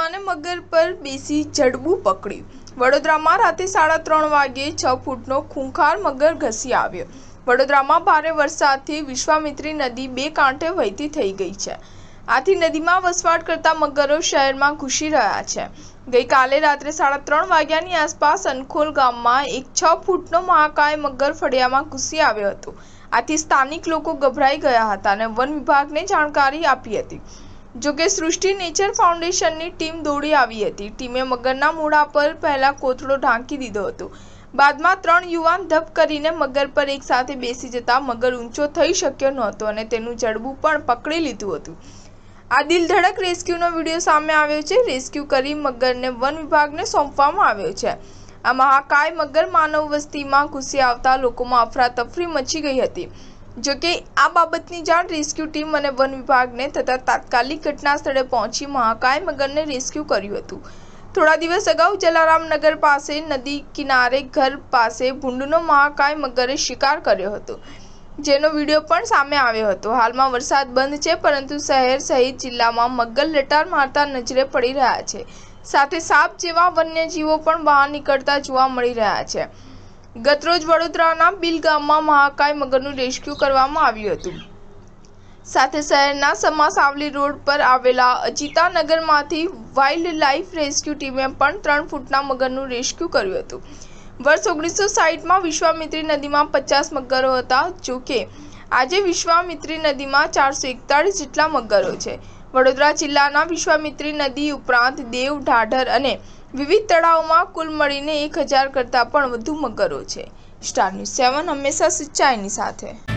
યુવાને મગર પર બેસી જડબું પકડ્યું। વડોદરામાં રાતે 3:30 વાગ્યે 6 ફૂટનો ખૂંખાર મગર ઘસી આવ્યો। વડોદરામાં ભારે વરસાદથી વિશ્વામિત્રી નદી બે કાંઠે વહેતી થઈ ગઈ છે। આથી નદીમાં વસવાટ કરતા મગરો શહેરમાં ઘૂસી રહ્યા છે। ગઈકાલે રાત્રે 3:30 વાગ્યાની આસપાસ અનખોલ ગામમાં એક 6 ફૂટનો મહાકાય મગર ફળિયામાં ઘૂસી આવ્યો હતો। આથી સ્થાનિક લોકો ગભરાઈ ગયા હતા અને વન વિભાગને જાણકારી આપી હતી। જોકે સૃષ્ટિ નેચર ફાઉન્ડેશનની ટીમ દોડી આવી હતી। ટીમે મગરના મોઢા પર પહેલા કોથળો ઢાંકી દીધો હતો। બાદમાં 3 યુવાન ધપ કરીને મગર પર એકસાથે બેસી જતા મગર ઊંચો થઈ શક્યો નહોતો અને તેનું જડબું પણ પકડી લીધું હતું। આ દિલધડક રેસ્ક્યુનો વિડીયો સામે આવ્યો છે। રેસ્ક્યુ કરી મગરને વન વિભાગને સોંપવામાં આવ્યો છે। આ મહાકાય મગર માનવ વસ્તીમાં ઘૂસી આવતા લોકોમાં અફરાતફરી મચી ગઈ હતી। જોકે આ બાબતની જાણ રેસ્ક્યુ ટીમ અને વન વિભાગને થતાં તાત્કાલિક ઘટના સ્થળે પહોંચી મહાકાય મગરને રેસ્ક્યુ કર્યું હતું। થોડા દિવસ અગાઉ જલારામ નગર પાસે નદી કિનારે ઘર પાસે ભૂંડનો મહાકાય મગરે શિકાર કર્યો હતો, જેનો વિડીયો પણ સામે આવ્યો હતો। હાલમાં વરસાદ બંધ છે, પરંતુ શહેર સહિત જિલ્લામાં મગર લટાર મારતા નજરે પડી રહ્યા છે। સાથે સાપ જેવા વન્યજીવો પણ બહાર નીકળતા જોવા મળી રહ્યા છે। ગતરોજ વડોદરાના બિલ ગામમાં મહાકાય મગરનું રેસ્ક્યુ કરવામાં આવ્યું હતું। સાથે શહેરના સમાસાવલી રોડ પર આવેલા અજીતા નગરમાંથી વાઇલ્ડ લાઇફ રેસ્ક્યુ ટીમે પણ 3 ફૂટના મગરનું રેસ્ક્યુ કર્યું હતું। વર્ષ 1960માં વિશ્વામિત્રી નદીમાં 50 મગરો હતા। જોકે આજે વિશ્વામિત્રી નદીમાં 441 જેટલા મગરો છે। વડોદરા જિલ્લાના વિશ્વામિત્રી નદી ઉપરાંત દેવ, ઢાઢર અને વિવિધ તળાવોમાં કુલ મળીને 1000 કરતાં પણ વધુ મગરો છે। સ્ટાર ન્યૂઝ 7 હંમેશા સચ્ચાઈની સાથે।